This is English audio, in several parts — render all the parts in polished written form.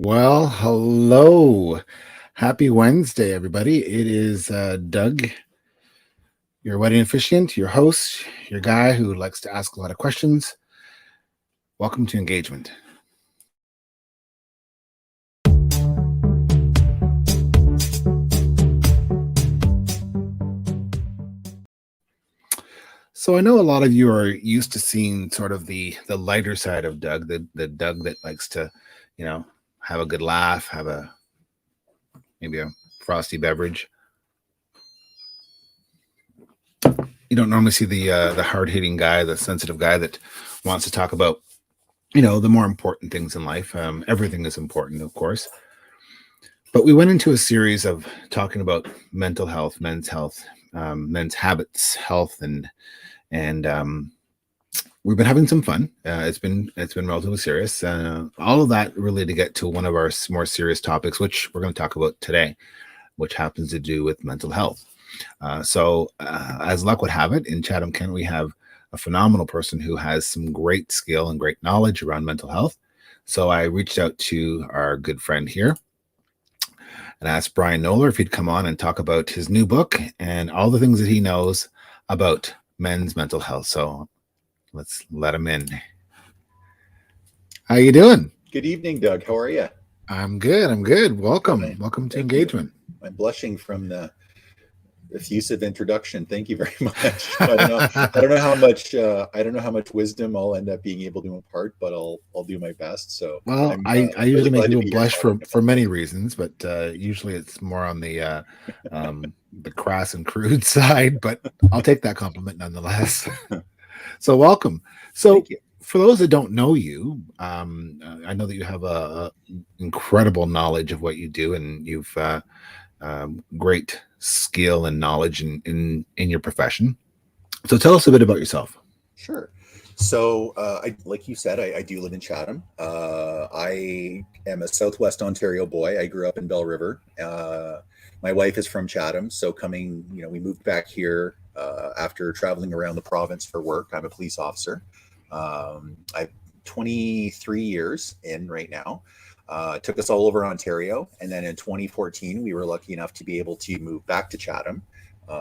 Well, hello. Happy Wednesday, everybody. It is Doug, your wedding officiant, your host, your guy who likes to ask a lot of questions. Welcome to Engagement. So I know a lot of you are used to seeing sort of the lighter side of Doug, the Doug that likes to, have a good laugh, have maybe a frosty beverage. You don't normally see the hard-hitting guy, the sensitive guy that wants to talk about, the more important things in life. Everything is important, of course. But we went into a series of talking about mental health, men's habits, health, and we've been having some fun. It's been relatively serious. All of that really to get to one of our more serious topics, which we're going to talk about today, which happens to do with mental health. So as luck would have it, in Chatham, Kent, we have a phenomenal person who has some great skill and great knowledge around mental health. So I reached out to our good friend here and asked Brian Knowler if he'd come on and talk about his new book and all the things that he knows about men's mental health. So let's let him in. How you doing? Good evening, Doug. How are you? I'm good. Welcome. Welcome to Engagement. I'm blushing from the effusive introduction. Thank you very much. I don't know how much wisdom I'll end up being able to impart, but I'll do my best. So well, I usually make people blush for many reasons, but usually it's more on the crass and crude side, but I'll take that compliment nonetheless. So welcome. So for those that don't know you, I know that you have a incredible knowledge of what you do, and you've great skill and knowledge in your profession. So tell us a bit about yourself. Sure. So like you said, I do live in Chatham. I am a Southwest Ontario boy. I grew up in Bell River. My wife is from Chatham. So we moved back here after traveling around the province for work. I'm a police officer. I'm 23 years in right now. Took us all over Ontario. And then in 2014, we were lucky enough to be able to move back to Chatham,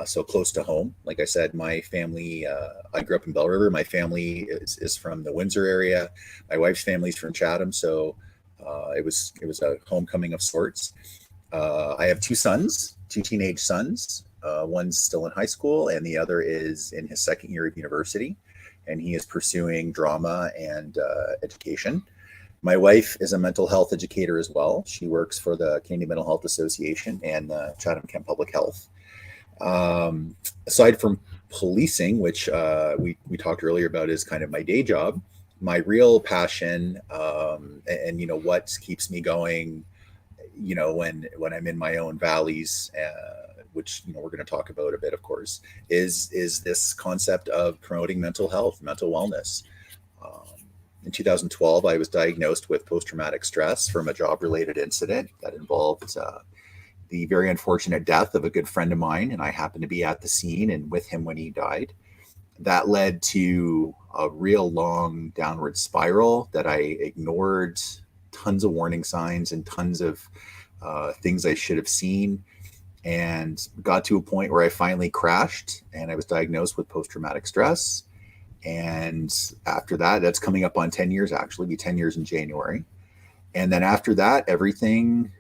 so close to home. Like I said, my family, I grew up in Bell River. My family is from the Windsor area. My wife's family's from Chatham. So it was a homecoming of sorts. I have two teenage sons. One's still in high school and the other is in his second year of university. And he is pursuing drama and education. My wife is a mental health educator as well. She works for the Canadian Mental Health Association and Chatham Kent Public Health. Aside from policing, which we talked earlier about is kind of my day job, my real passion and what keeps me going, when I'm in my own valleys, which we're going to talk about a bit, of course, is this concept of promoting mental health, mental wellness. In 2012, I was diagnosed with post-traumatic stress from a job-related incident that involved the very unfortunate death of a good friend of mine, and I happened to be at the scene and with him when he died. That led to a real long downward spiral that I ignored tons of warning signs and tons of things I should have seen, and got to a point where I finally crashed and I was diagnosed with post-traumatic stress. And after that, that's coming up on 10 years, actually, be 10 years in January. And then after that, everything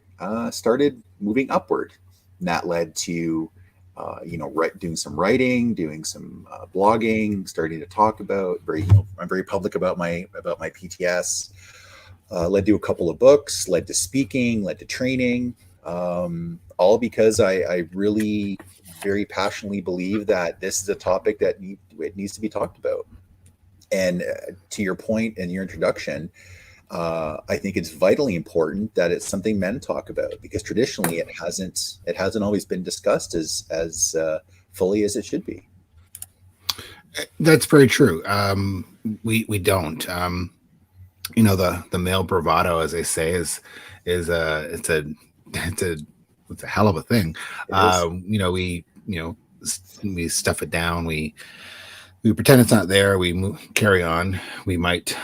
started moving upward. And that led to, doing some writing, doing some blogging, starting to talk about I'm very public about my PTS, led to a couple of books, led to speaking, led to training, all because I really very passionately believe that this is a topic that it needs to be talked about. And to your point in your introduction, I think it's vitally important that it's something men talk about, because traditionally it hasn't always been discussed as fully as it should be. That's very true. We don't. The male bravado, as they say, is it's a hell of a thing. We stuff it down. We pretend it's not there. We carry on. We might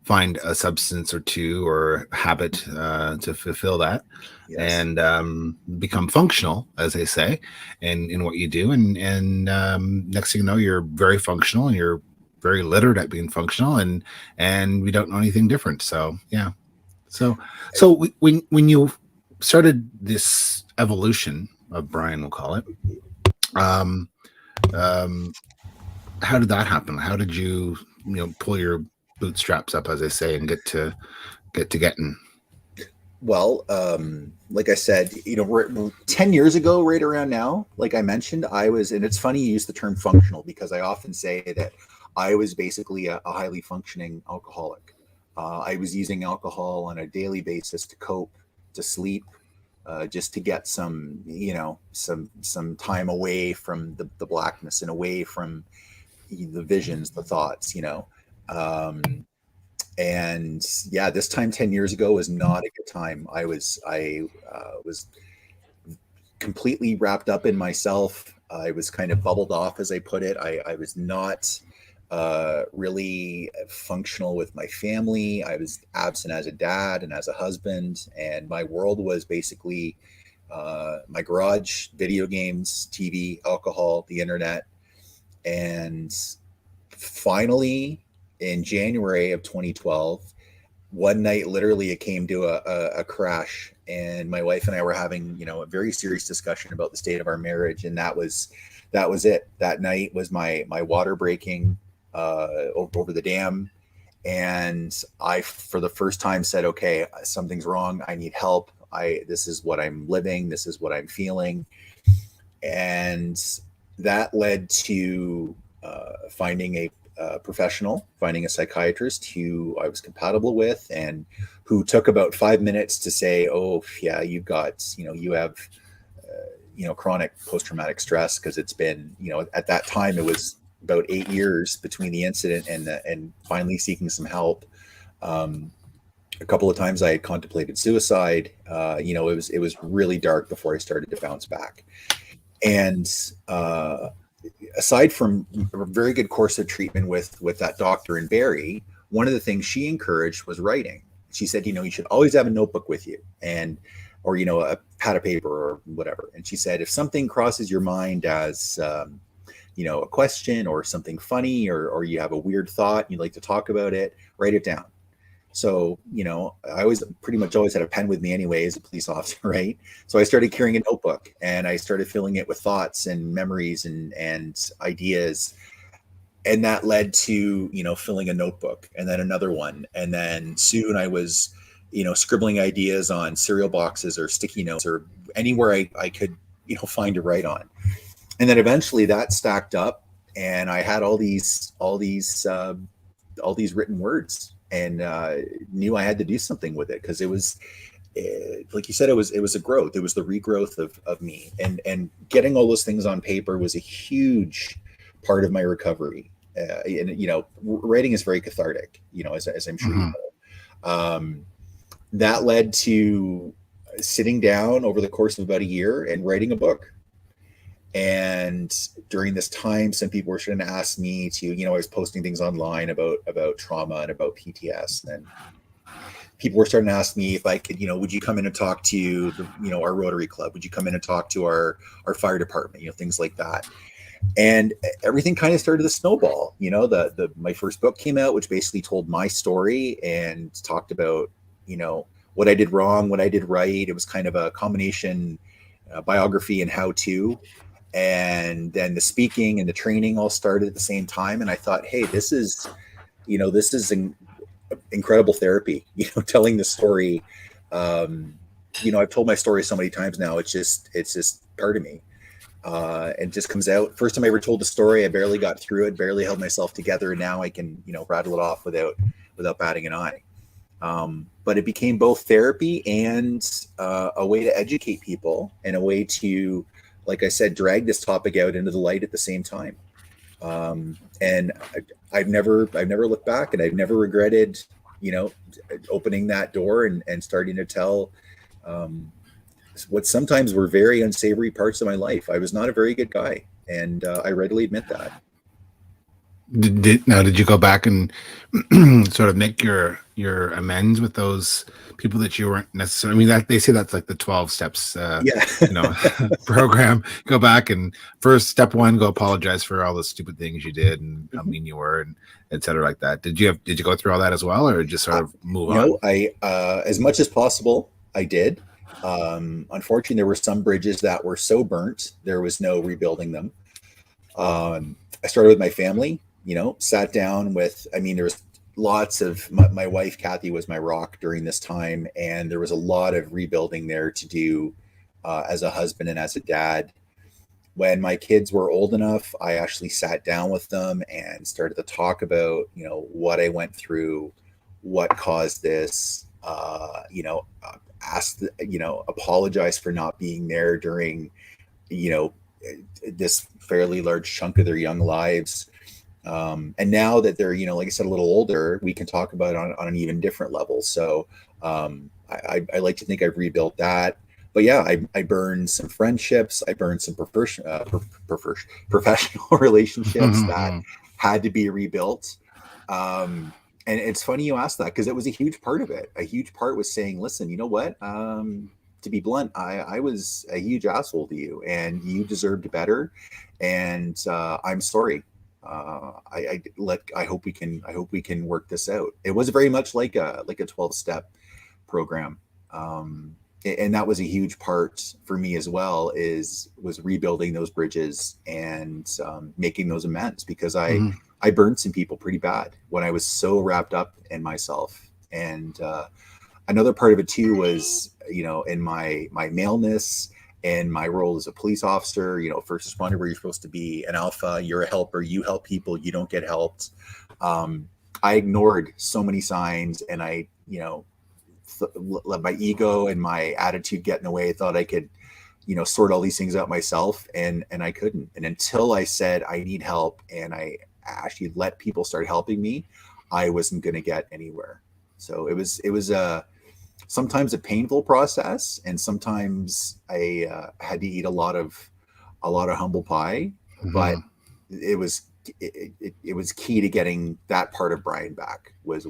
find a substance or two or habit to fulfill that, Yes. and become functional, as they say, in what you do. And next thing you know, you're very functional, and you're very literate at being functional, and we don't know anything different. So yeah. So when you started this evolution of Brian, we'll call it, um, um, how did that happen? How did you pull your bootstraps up, as they say, and get to getting? Well, like I said, 10 years ago, right around now, like I mentioned, and it's funny you use the term functional, because I often say that I was basically a highly functioning alcoholic. I was using alcohol on a daily basis to cope, to sleep, just to get some time away from the blackness and away from the visions, the thoughts. Um, and yeah, this time 10 years ago was not a good time. I was completely wrapped up in myself. I was kind of bubbled off, as I put it. I was not really functional with my family. I was absent as a dad and as a husband, and my world was basically my garage, video games, TV, alcohol, the internet. And finally, in January of 2012, one night, literally, it came to a crash, and my wife and I were having a very serious discussion about the state of our marriage, and that was it. That night was my water breaking over the dam, and I, for the first time, said, okay, something's wrong. I need help. This is what I'm living, this is what I'm feeling. And that led to finding a professional, finding a psychiatrist who I was compatible with, and who took about 5 minutes to say, "Oh, yeah, you have, chronic post-traumatic stress," because it's been, at that time it was about 8 years between the incident and finally seeking some help. Um, a couple of times I had contemplated suicide. It was really dark before I started to bounce back. And aside from a very good course of treatment with that doctor in Barrie, one of the things she encouraged was writing. She said, you should always have a notebook with you, and or a pad of paper or whatever. And she said, if something crosses your mind as a question or something funny, or you have a weird thought and you'd like to talk about it, write it down. So, I always pretty much always had a pen with me anyway as a police officer, right? So I started carrying a notebook, and I started filling it with thoughts and memories and ideas. And that led to, filling a notebook, and then another one. And then soon I was, scribbling ideas on cereal boxes or sticky notes or anywhere I could, find to write on. And then eventually that stacked up, and I had all these written words, and knew I had to do something with it, because it was, like you said, it was a growth. It was the regrowth of me, and getting all those things on paper was a huge part of my recovery. And writing is very cathartic, as I'm sure you Mhm. know. That led to sitting down over the course of about a year and writing a book. And during this time, some people were starting to ask me to, I was posting things online about trauma and about PTS, and people were starting to ask me if I could, would you come in and talk to our Rotary Club? Would you come in and talk to our fire department? Things like that. And everything kind of started to snowball. My first book came out, which basically told my story and talked about, what I did wrong, what I did right. It was kind of a combination biography and how to. And then the speaking and the training all started at the same time. And I thought, hey, this is incredible therapy, telling the story. I've told my story so many times now. It's just part of me. And just comes out. First time I ever told the story, I barely got through it, barely held myself together. And now I can, rattle it off without batting an eye. But it became both therapy and a way to educate people, and a way to, like I said, drag this topic out into the light at the same time. And I've never looked back, and I've never regretted, you know, opening that door and starting to tell um, what sometimes were very unsavory parts of my life. I was not a very good guy, and I readily admit that. Did you go back and sort of make your amends with those people that you weren't necessarily? I mean, that they say that's like the 12 steps, Yeah. program. Go back and first step one, go apologize for all the stupid things you did and how mean you were, and et cetera, like that. Did you go through all that as well, or just sort of move on? I as much as possible, I did. Unfortunately, there were some bridges that were so burnt, there was no rebuilding them. I started with my family, sat down with, I mean, there was lots of, my wife, Kathy, was my rock during this time. And there was a lot of rebuilding there to do as a husband and as a dad. When my kids were old enough, I actually sat down with them and started to talk about, what I went through, what caused this, asked, apologize for not being there during, this fairly large chunk of their young lives. And now that they're, like I said, a little older, we can talk about it on an even different level. So I like to think I've rebuilt that. But yeah, I burned some friendships. I burned some professional relationships that had to be rebuilt. And it's funny you asked that, because it was a huge part of it. A huge part was saying, listen, you know what? To be blunt, I was a huge asshole to you, and you deserved better. And I'm sorry. I hope we can work this out. It was very much like a 12-step program. And that was a huge part for me as well, was rebuilding those bridges and making those amends, because I burned some people pretty bad when I was so wrapped up in myself. And another part of it too was, in my maleness and my role as a police officer, first responder, where you're supposed to be an alpha, you're a helper, you help people, you don't get helped. I ignored so many signs, and I, let my ego and my attitude get in the way. I thought I could, sort all these things out myself, and I couldn't. And until I said I need help, and I actually let people start helping me, I wasn't going to get anywhere. So it was sometimes a painful process, and sometimes I had to eat a lot of humble pie, but it was key to getting that part of Brian back, was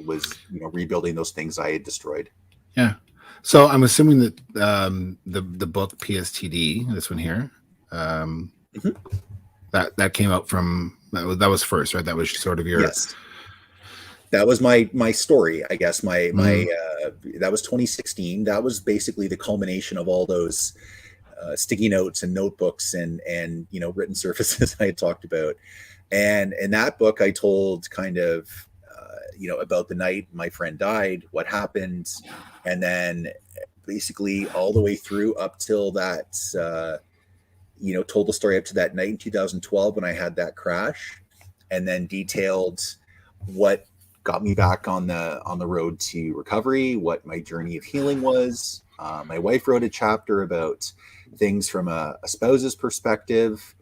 rebuilding those things I had destroyed. Yeah. So I'm assuming that the book PSTD, this one here, that came out from, that was first, right? That was sort of your. Yes. That was my story, I guess. That was 2016. That was basically the culmination of all those sticky notes and notebooks and written surfaces I had talked about. And in that book, I told kind of about the night my friend died, what happened, and then basically all the way through up till that, told the story up to that night in 2012 when I had that crash, and then detailed what got me back on the road to recovery, what my journey of healing was. My wife wrote a chapter about things from a spouse's perspective.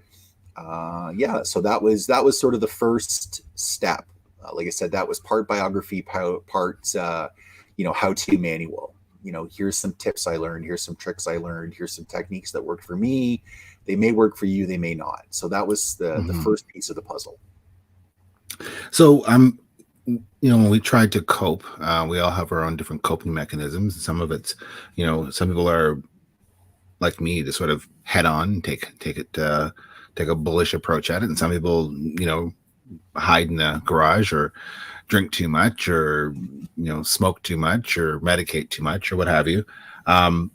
So that was sort of the first step. Like I said, that was part biography, part how-to manual. Here's some tips I learned, here's some tricks I learned, here's some techniques that worked for me. They may work for you, they may not. So that was the first piece of the puzzle. So when we tried to cope, we all have our own different coping mechanisms. Some of it's, some people are like me to sort of head on, take a bullish approach at it. And some people, hide in the garage, or drink too much, or, smoke too much, or medicate too much, or what have you. And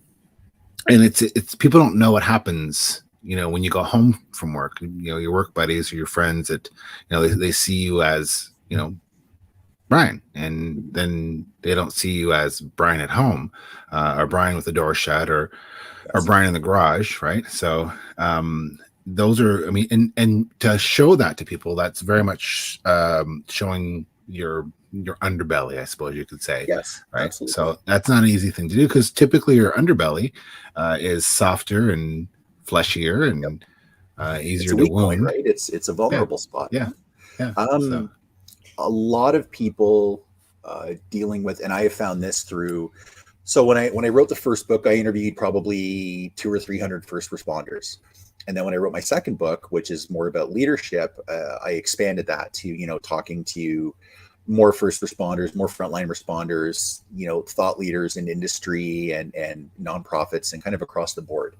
it's people don't know what happens, when you go home from work, your work buddies or your friends that, they see you as, Brian, and then they don't see you as Brian at home, or Brian with the door shut, or Brian in the garage, right? So those are, and to show that to people, that's very much showing your underbelly, I suppose you could say. Yes, right. Absolutely. So that's not an easy thing to do, because typically your underbelly is softer and fleshier and easier to wound. Point, right? It's a vulnerable spot. Yeah. A lot of people dealing with, and I have found this through. So when I wrote the first book, I interviewed probably 200 or 300 first responders. And then when I wrote my second book, which is more about leadership, I expanded that to, talking to more first responders, more frontline responders, thought leaders in industry and nonprofits and kind of across the board.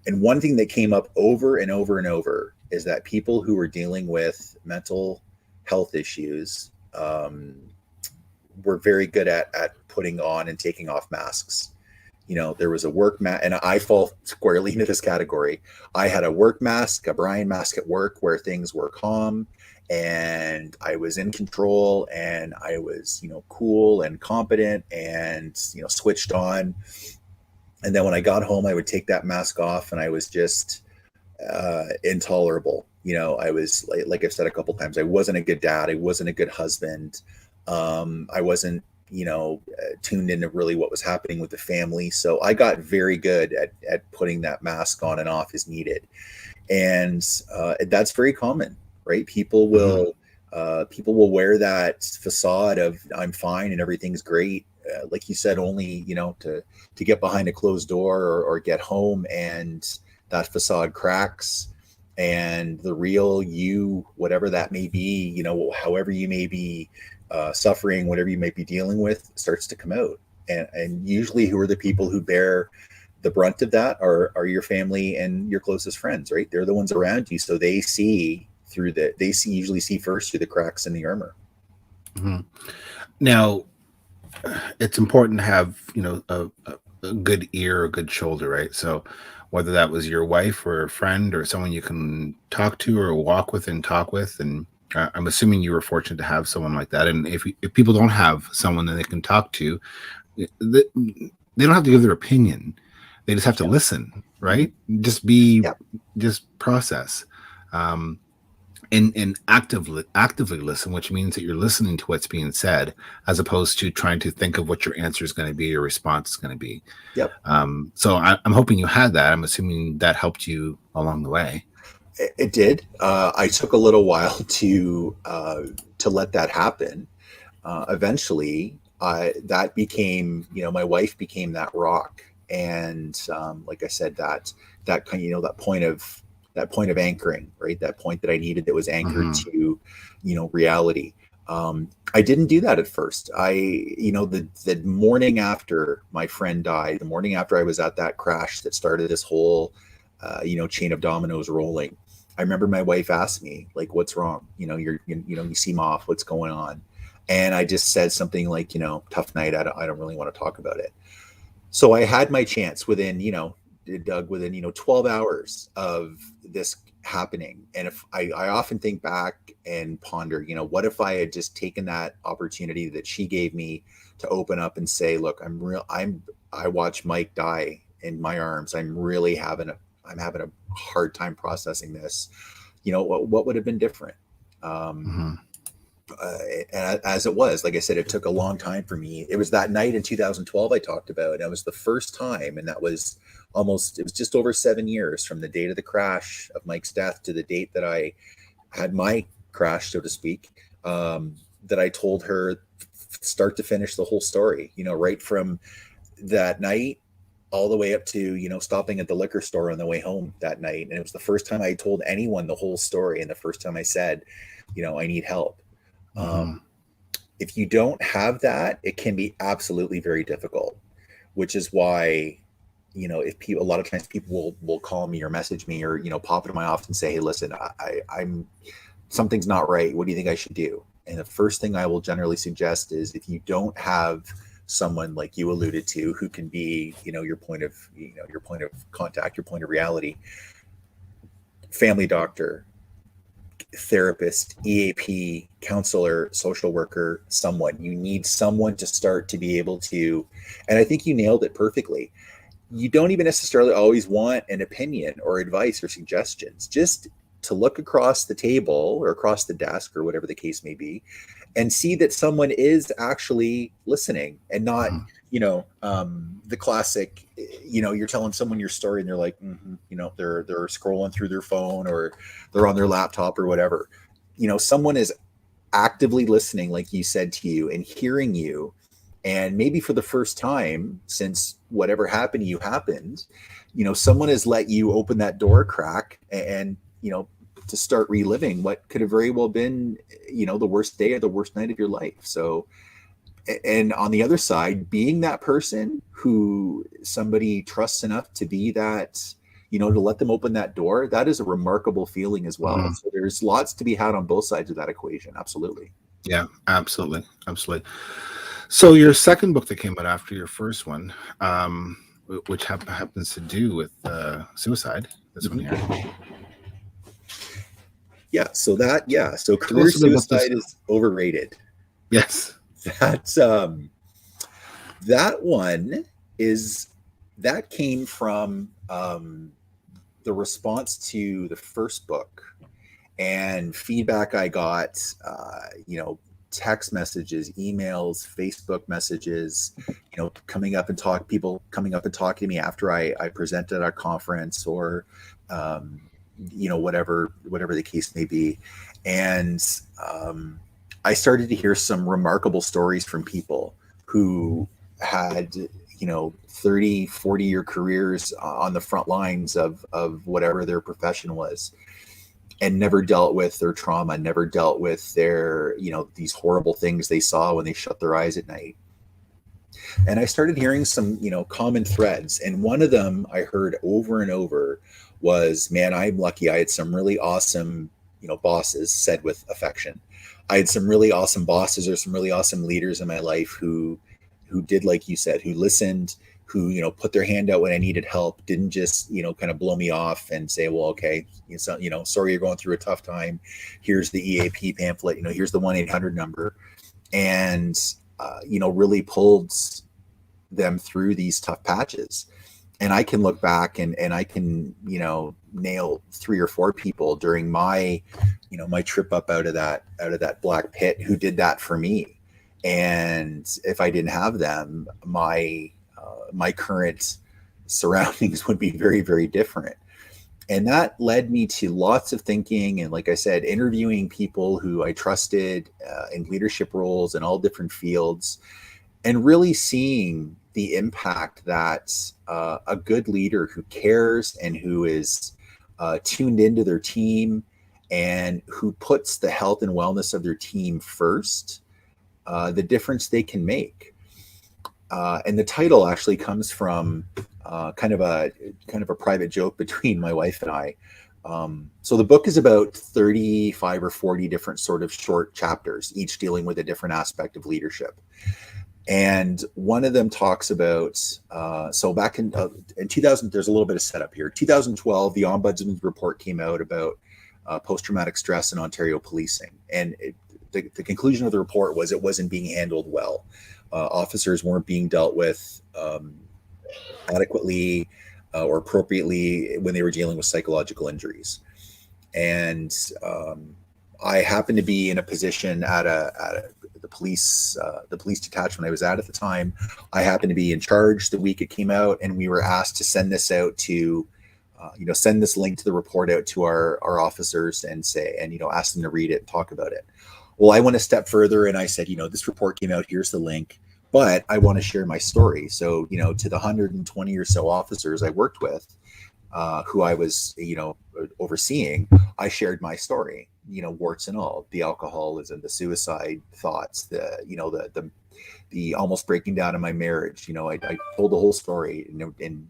And one thing that came up over and over and over is that people who were dealing with mental health issues were very good at putting on and taking off masks. There was a work mask, and I fall squarely into this category. I had a work mask, a Brian mask at work where things were calm and I was in control and I was, cool and competent and, switched on. And then when I got home, I would take that mask off and I was just intolerable. I was, like I've said a couple times, I wasn't a good dad. I wasn't a good husband. I wasn't, tuned into really what was happening with the family. So I got very good at putting that mask on and off as needed. And that's very common, right? People will wear that facade of I'm fine and everything's great. Like you said, only, to get behind a closed door or get home and that facade cracks and the real you, whatever that may be, however you may be suffering, whatever you might be dealing with, starts to come out. And usually who are the people who bear the brunt of that are your family and your closest friends, right? They're the ones around you. So they usually see first through the cracks in the armor. Mm-hmm. Now, it's important to have, a good ear, a good shoulder, right? So whether that was your wife or a friend or someone you can talk to or walk with and talk with, and I'm assuming you were fortunate to have someone like that. And if people don't have someone that they can talk to, they don't have to give their opinion. They just have to listen, right? Just just process, and actively listen, which means that you're listening to what's being said, as opposed to trying to think of what your answer is going to be, your response is going to be. Yep. So I'm hoping you had that. I'm assuming that helped you along the way. It did. I took a little while to let that happen. Eventually, that became, my wife became that rock, and like I said, that kind, that point of anchoring, right? That point that I needed that was anchored to, reality. I didn't do that at first. The morning after my friend died, the morning after I was at that crash that started this whole, chain of dominoes rolling. I remember my wife asked me, like, what's wrong? You seem off. What's going on? And I just said something like, tough night. I don't really want to talk about it. So I had my chance within, Doug, within, 12 hours of this happening. And if I often think back and ponder, what if I had just taken that opportunity that she gave me to open up and say, look, I watched Mike die in my arms. I'm having a hard time processing this. What would have been different? And as it was, like I said, it took a long time for me. It was that night in 2012 I talked about, and it was the first time, and that was it was just over 7 years from the date of the crash of Mike's death to the date that I had my crash, so to speak, that I told her start to finish the whole story, right from that night all the way up to, stopping at the liquor store on the way home that night. And it was the first time I told anyone the whole story. And the first time I said, I need help. If you don't have that, it can be absolutely very difficult, which is why, if people, a lot of times people will call me or message me or, pop into my office and say, hey, listen, I'm something's not right. What do you think I should do? And the first thing I will generally suggest is if you don't have someone like you alluded to, who can be, your point of contact, your point of reality, family doctor, therapist, EAP, counselor, social worker, you need someone to start to be able to, and I think you nailed it perfectly. You don't even necessarily always want an opinion or advice or suggestions, just to look across the table or across the desk or whatever the case may be, and see that someone is actually listening and not, the classic, you're telling someone your story and they're like, they're scrolling through their phone or they're on their laptop or whatever. Someone is actively listening, like you said, to you and hearing you And maybe for the first time since whatever happened to you happened, someone has let you open that door crack and to start reliving what could have very well been, the worst day or the worst night of your life. So, and on the other side, being that person who somebody trusts enough to be that, to let them open that door, that is a remarkable feeling as well. Mhm. So there's lots to be had on both sides of that equation. Absolutely. Yeah, absolutely. Absolutely. So your second book that came out after your first one, which happens to do with suicide, this one here. Yeah. So So Tell career us a bit about this. suicide is overrated. Yes. That's that one that came from the response to the first book and feedback I got, text messages, emails, Facebook messages, people coming up and talking to me after I presented at a conference or, whatever the case may be. And I started to hear some remarkable stories from people who had 30, 40-year careers on the front lines of whatever their profession was, and never dealt with their trauma, never dealt with their, these horrible things they saw when they shut their eyes at night. And I started hearing some, common threads. And one of them I heard over and over was, man, I'm lucky. I had some really awesome, bosses, said with affection. I had some really awesome bosses or some really awesome leaders in my life who did, like you said, who listened, who, put their hand out when I needed help, didn't just, kind of blow me off and say, well, okay, sorry, you're going through a tough time. Here's the EAP pamphlet, here's the 1-800 number. And, really pulled them through these tough patches. And I can look back and I can, nail 3 or 4 people during my, my trip up out of that black pit who did that for me. And if I didn't have them, my current surroundings would be very, very different. And that led me to lots of thinking. And like I said, interviewing people who I trusted in leadership roles in all different fields, and really seeing the impact that a good leader who cares and who is tuned into their team and who puts the health and wellness of their team first, the difference they can make. And the title actually comes from kind of a private joke between my wife and I. So the book is about 35 or 40 different sort of short chapters, each dealing with a different aspect of leadership. And one of them talks about, so back in 2000, there's a little bit of setup here. 2012, the Ombudsman's report came out about post-traumatic stress in Ontario policing. And the conclusion of the report was it wasn't being handled well. Officers weren't being dealt with adequately or appropriately when they were dealing with psychological injuries. And I happened to be in a position at the police detachment I was at the time. I happened to be in charge the week it came out, and we were asked to send this out to, send this link to the report out to our officers and ask them to read it and talk about it. Well, I went a step further and I said, this report came out, here's the link, but I want to share my story. So, to the 120 or so officers I worked with, who I was, overseeing, I shared my story, warts and all, the alcoholism, the suicide thoughts, the almost breaking down in my marriage. I told the whole story, and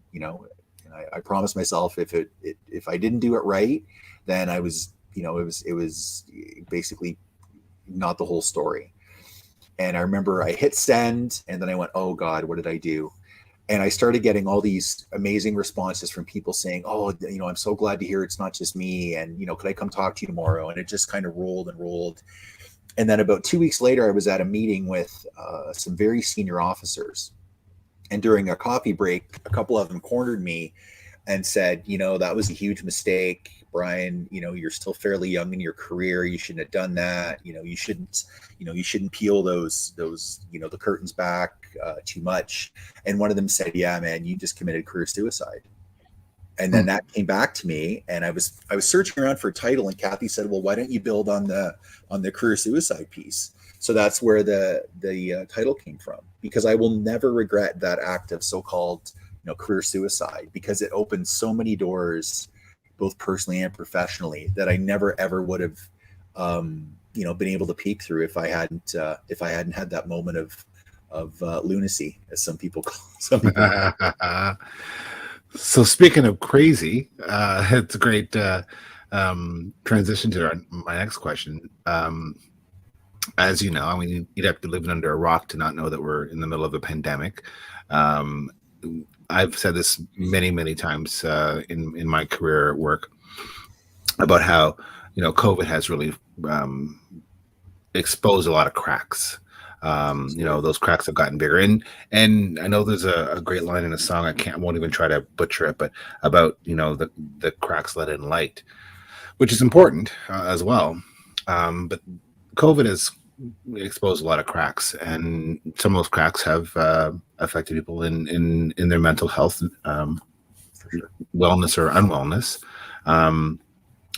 I promised myself if I didn't do it right, then I was, it was basically not the whole story. And I remember I hit send, and then I went, oh God, what did I do? And I started getting all these amazing responses from people saying, oh, I'm so glad to hear it's not just me. And, could I come talk to you tomorrow? And it just kind of rolled and rolled. And then about 2 weeks later, I was at a meeting with some very senior officers. And during a coffee break, a couple of them cornered me and said, that was a huge mistake. Brian, you're still fairly young in your career. You shouldn't have done that. You shouldn't peel those, the curtains back too much. And one of them said, yeah, man, you just committed career suicide. And then that came back to me, and I was searching around for a title, and Kathy said, well, why don't you build on the career suicide piece? So that's where the title came from, because I will never regret that act of so-called career suicide, because it opened so many doors, both personally and professionally, that I never ever would have been able to peek through if I hadn't had that moment of lunacy, as some people call. So speaking of crazy, it's a great transition to my next question. As you know, I mean, you'd have to be living under a rock to not know that we're in the middle of a pandemic. Um, I've said this many, many times in my career at work about how COVID has really exposed a lot of cracks. Those cracks have gotten bigger, and I know there's a great line in a song. I won't even try to butcher it, but about the cracks let in light, which is important as well. But COVID has exposed a lot of cracks, and some of those cracks have affected people in their mental health, wellness or unwellness.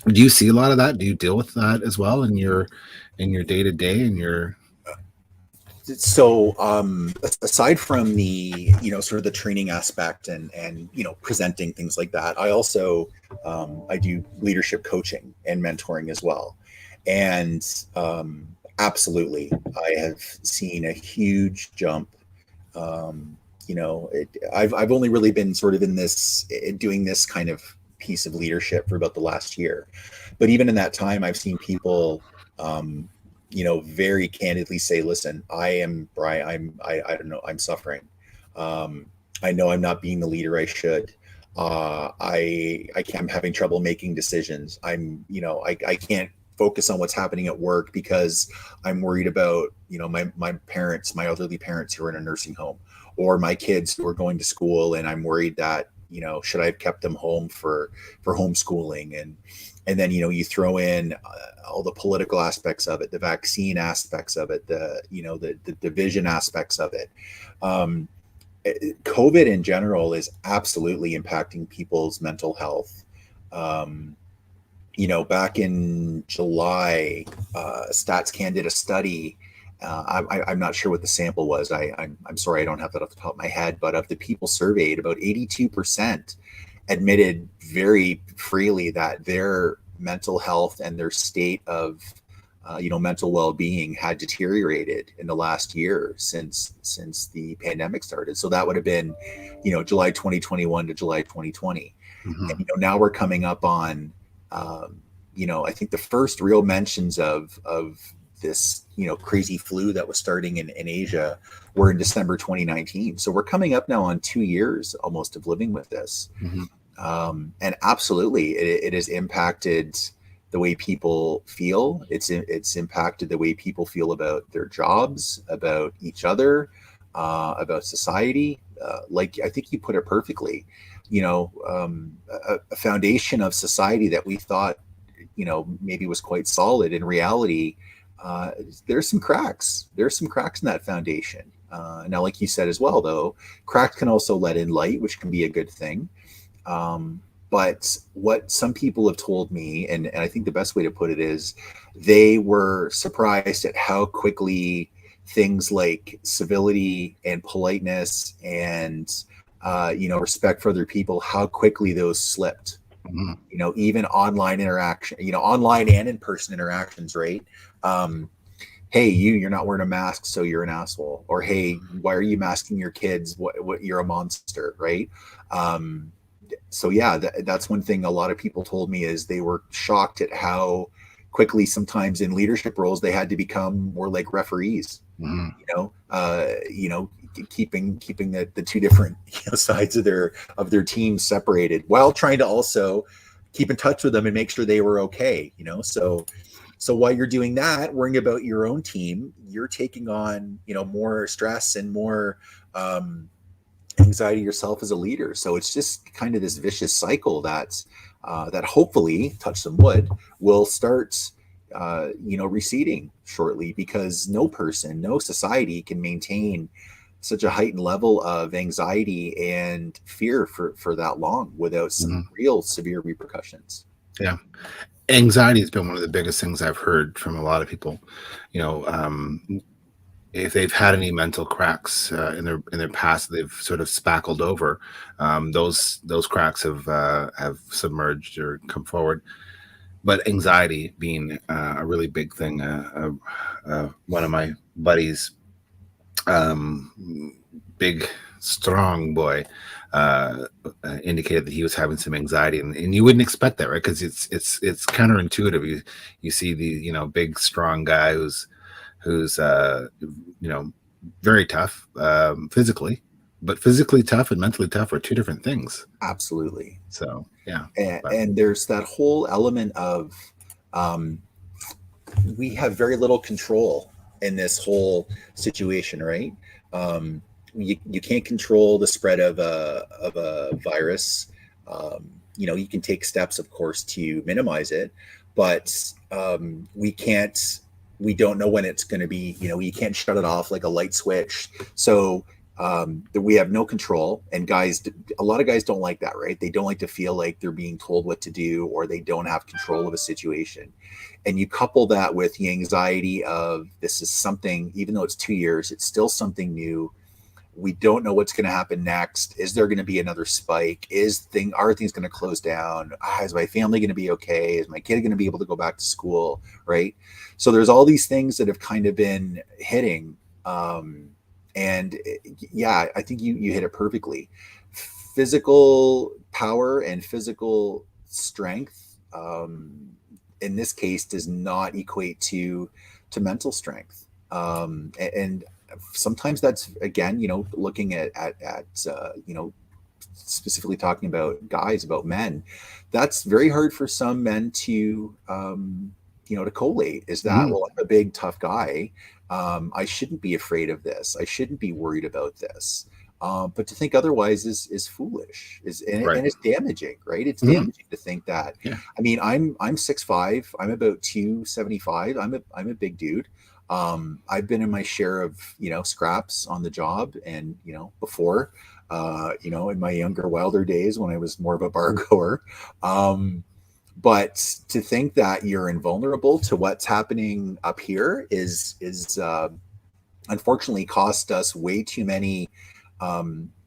Do you see a lot of that? Do you deal with that as well in your day to day and your? So aside from the sort of the training aspect and presenting things like that, I also I do leadership coaching and mentoring as well. And absolutely, I have seen a huge jump. I've only really been sort of doing this kind of piece of leadership for about the last year, but even in that time, I've seen people very candidly say, listen, I don't know, I'm suffering. I know I'm not being the leader I should. I'm having trouble making decisions. I can't focus on what's happening at work because I'm worried about, my parents, my elderly parents who are in a nursing home, or my kids who are going to school. And I'm worried that, should I have kept them home for homeschooling? And then, you throw in all the political aspects of it, the vaccine aspects of it, the division aspects of it. COVID in general is absolutely impacting people's mental health. Back in July, StatsCan did a study. I'm not sure what the sample was. I'm sorry, I don't have that off the top of my head, but of the people surveyed, about 82% admitted very freely that their mental health and their state of mental well-being had deteriorated in the last year since the pandemic started. So that would have been July 2021 to July 2020. Mm-hmm. And now we're coming up on I think the first real mentions of this crazy flu that was starting in Asia were in December 2019. So we're coming up now on 2 years almost of living with this. Mm-hmm. And absolutely, it has impacted the way people feel. It's impacted the way people feel about their jobs, about each other, about society. Like I think you put it perfectly. A foundation of society that we thought, maybe was quite solid. In reality, there's some cracks. There's some cracks in that foundation. Now, like you said as well, though, cracks can also let in light, which can be a good thing. But what some people have told me, and I think the best way to put it is, they were surprised at how quickly things like civility and politeness and respect for other people, how quickly those slipped. Mm-hmm. Even online interaction, online and in-person interactions, right? Hey, you're not wearing a mask, so you're an asshole. Or, hey, why are you masking your kids? What you're a monster, right? So yeah, that's one thing a lot of people told me, is they were shocked at how quickly sometimes in leadership roles they had to become more like referees. Mm-hmm. Keeping the two different sides of their team separated, while trying to also keep in touch with them and make sure they were okay. So while you're doing that, worrying about your own team, you're taking on more stress and more anxiety yourself as a leader. So it's just kind of this vicious cycle that hopefully, touch some wood, will start receding shortly, because no person, no society can maintain such a heightened level of anxiety and fear for that long without some real severe repercussions. Yeah. Anxiety has been one of the biggest things I've heard from a lot of people. You know, if they've had any mental cracks in their past, they've sort of spackled over. Those cracks have submerged or come forward. But anxiety being a really big thing. One of my buddies, big strong boy, indicated that he was having some anxiety, and you wouldn't expect that, right? Because it's counterintuitive. You see the big strong guy who's very tough physically, but physically tough and mentally tough are two different things. Absolutely. So yeah, and there's that whole element of we have very little control in this whole situation, right? You can't control the spread of a virus. You can take steps, of course, to minimize it, but we can't. We don't know when it's going to be. You can't shut it off like a light switch. So we have no control, and a lot of guys don't like that, right? They don't like to feel like they're being told what to do, or they don't have control of a situation. And you couple that with the anxiety of this is something, even though it's 2 years, it's still something new. We don't know what's going to happen next. Is there going to be another spike? Are things going to close down? Is my family going to be okay? Is my kid going to be able to go back to school? Right. So there's all these things that have kind of been hitting. And yeah, I think you hit it perfectly. Physical power and physical strength, in this case, does not equate to mental strength. And sometimes that's, again, looking at specifically talking about guys, about men, that's very hard for some men to to collate. Is that, well, I'm a big tough guy, I shouldn't be afraid of this, I shouldn't be worried about this. But to think otherwise is foolish, right. And it's damaging, right? It's damaging to think that. Yeah. I mean, I'm 6'5", I'm about 275. I'm a big dude. I've been in my share of scraps on the job, and before, in my younger, wilder days when I was more of a bar goer. But to think that you're invulnerable to what's happening up here is unfortunately cost us way too many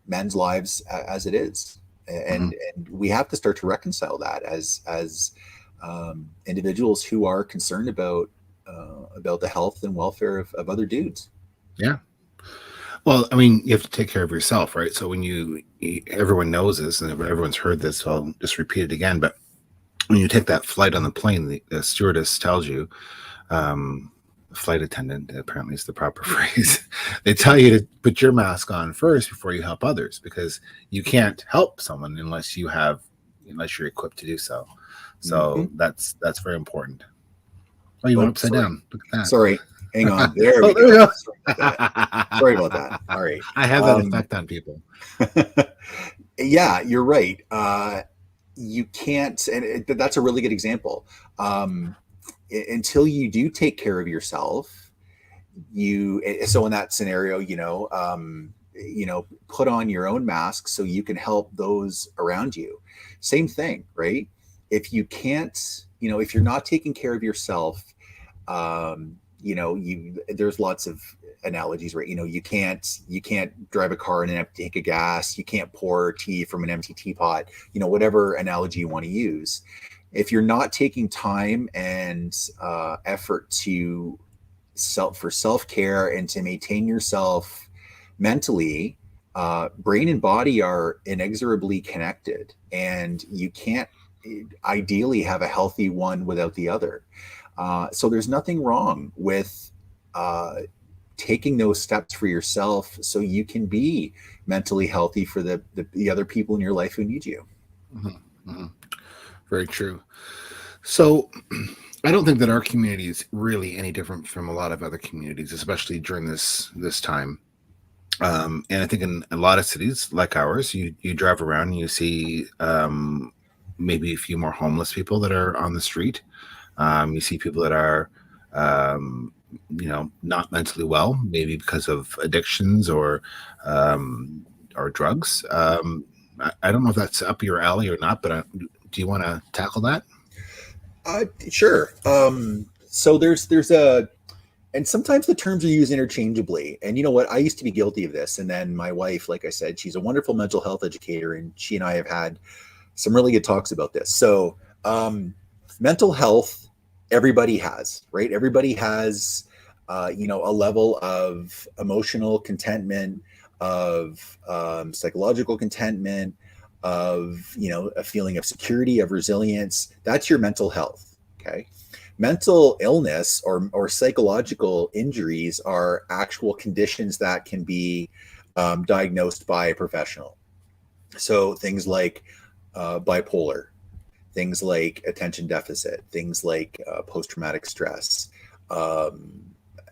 men's lives as it is, and we have to start to reconcile that as individuals who are concerned about the health and welfare of other dudes. Yeah. Well, I mean, you have to take care of yourself, right? So when everyone knows this, and everyone's heard this, so I'll just repeat it again. But when you take that flight on the plane, the stewardess tells you, flight attendant apparently is the proper phrase. They tell you to put your mask on first before you help others, because you can't help someone unless you're equipped to do so. So that's very important. Oh, you went upside down. Look at that. Sorry. Hang on. There we go. Sorry about that. All right. I have that effect on people. Yeah, you're right. You can't, and that's a really good example. Until you do take care of yourself, so in that scenario, put on your own mask so you can help those around you. Same thing, right? If you can't, if you're not taking care of yourself, there's lots of analogies, right? You can't drive a car in an empty tank of gas. You can't pour tea from an empty teapot. Whatever analogy you want to use. If you're not taking time and effort for self-care and to maintain yourself mentally, brain and body are inexorably connected, and you can't ideally have a healthy one without the other. So there's nothing wrong with taking those steps for yourself so you can be mentally healthy for the other people in your life who need you. Mm-hmm. Mm-hmm. Very true. So I don't think that our community is really any different from a lot of other communities, especially during this time. And I think in a lot of cities like ours, you drive around and you see maybe a few more homeless people that are on the street. You see people that are, not mentally well, maybe because of addictions or drugs. I don't know if that's up your alley or not, but do you want to tackle that? Sure. So there's a, and sometimes the terms are used interchangeably. And you know what? I used to be guilty of this. And then my wife, like I said, she's a wonderful mental health educator, and she and I have had some really good talks about this. So, mental health, everybody has, right? Everybody has, a level of emotional contentment, of psychological contentment, of, a feeling of security, of resilience. That's your mental health. Okay. Mental illness or psychological injuries are actual conditions that can be diagnosed by a professional. So things like bipolar, things like attention deficit, things like post-traumatic stress. Um,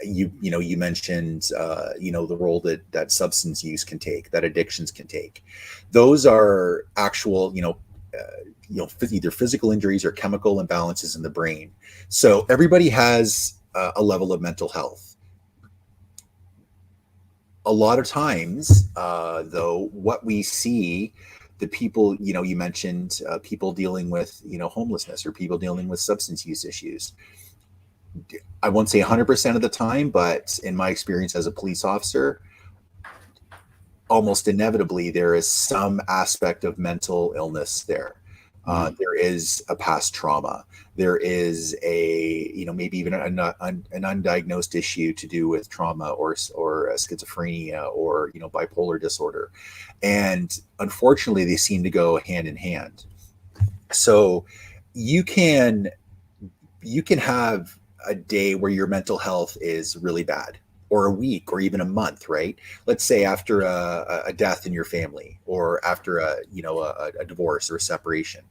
you mentioned the role that substance use can take, that addictions can take. Those are actual either physical injuries or chemical imbalances in the brain. So everybody has a level of mental health. A lot of times, though, what we see, the people, you mentioned people dealing with, homelessness, or people dealing with substance use issues. I won't say 100% of the time, but in my experience as a police officer, almost inevitably there is some aspect of mental illness there. There is a past trauma. There is maybe even an undiagnosed issue to do with trauma or schizophrenia or bipolar disorder, and unfortunately they seem to go hand in hand. So you can have a day where your mental health is really bad, or a week, or even a month, right? Let's say after a death in your family, or after a divorce or a separation.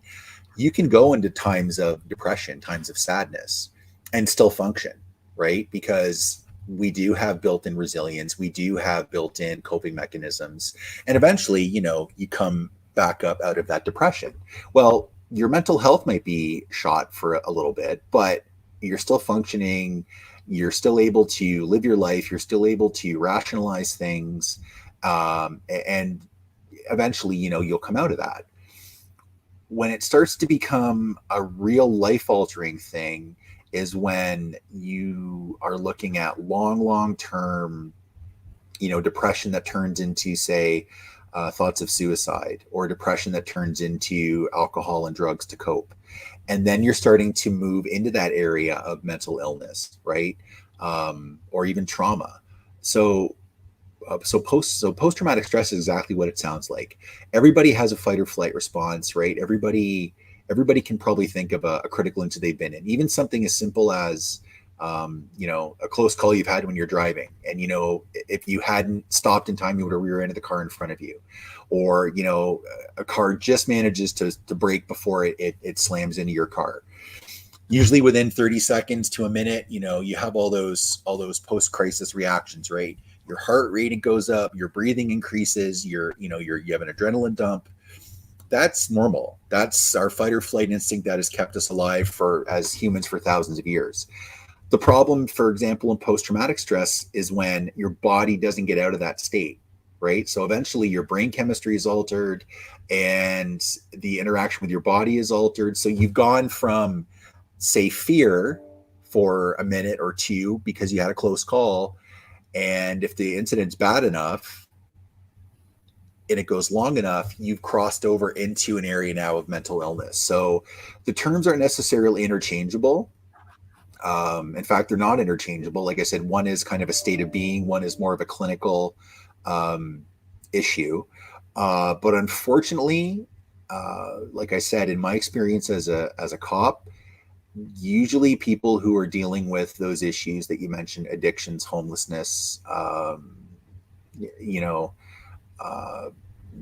You can go into times of depression, times of sadness, and still function, right? Because we do have built-in resilience, we do have built-in coping mechanisms, and eventually, you come back up out of that depression. Well, your mental health might be shot for a little bit, but you're still functioning, you're still able to live your life, you're still able to rationalize things, and eventually, you'll come out of that. When it starts to become a real life altering thing is when you are looking at long term, depression that turns into, say, thoughts of suicide, or depression that turns into alcohol and drugs to cope. And then you're starting to move into that area of mental illness, right? Or even trauma. So post-traumatic stress is exactly what it sounds like. Everybody has a fight or flight response, right? Everybody can probably think of a critical incident they've been in, even something as simple as a close call you've had when you're driving, and if you hadn't stopped in time, you would have rear-ended the car in front of you, or a car just manages to brake before it slams into your car. Usually within 30 seconds to a minute, you have all those post-crisis reactions, right? Your heart rate goes up, your breathing increases, you have an adrenaline dump. That's normal. That's our fight or flight instinct that has kept us alive as humans for thousands of years. The problem, for example, in post-traumatic stress is when your body doesn't get out of that state, right? So eventually your brain chemistry is altered and the interaction with your body is altered. So you've gone from, say, fear for a minute or two because you had a close call, and if the incident's bad enough and it goes long enough, you've crossed over into an area now of mental illness. So the terms aren't necessarily interchangeable. In fact, they're not interchangeable. Like I said, one is kind of a state of being, one is more of a clinical issue. But unfortunately, like I said, in my experience as a cop, usually people who are dealing with those issues that you mentioned, addictions, homelessness,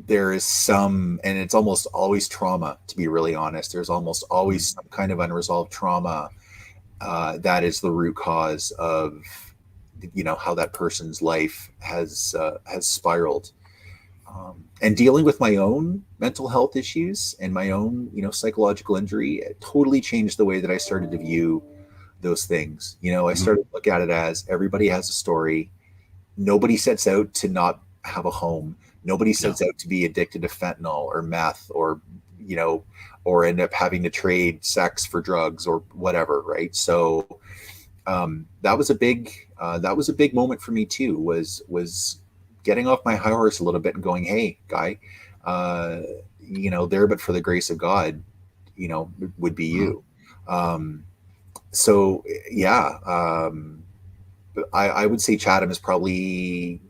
there is some, and it's almost always trauma, to be really honest. There's almost always some kind of unresolved trauma that is the root cause of how that person's life has spiraled. And dealing with my own mental health issues and my own psychological injury, it totally changed the way that I started to view those things. I started to look at it as everybody has a story. Nobody sets out to not have a home. Nobody sets out to be addicted to fentanyl or meth or or end up having to trade sex for drugs or whatever, right? So that was a big moment for me too. Was getting off my high horse a little bit and going, hey, guy, there but for the grace of God, would be you. So yeah, I would say Chatham is probably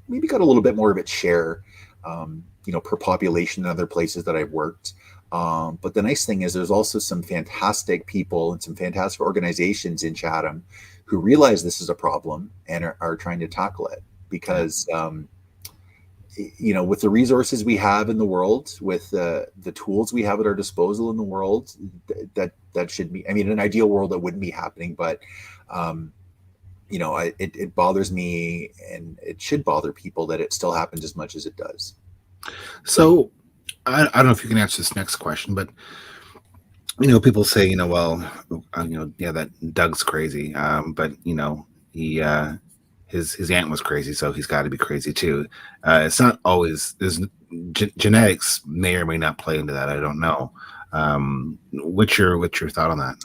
maybe got a little bit more of its share, per population than other places that I've worked. But the nice thing is there's also some fantastic people and some fantastic organizations in Chatham who realize this is a problem and are trying to tackle it because, with the resources we have in the world, with the tools we have at our disposal in the world, that should be, in an ideal world that wouldn't be happening, but it bothers me, and it should bother people that it still happens as much as it does. So I don't know if you can answer this next question, but people say, that Doug's crazy, but he his aunt was crazy, so he's got to be crazy too. It's not always. There's genetics may or may not play into that. I don't know. What's your thought on that?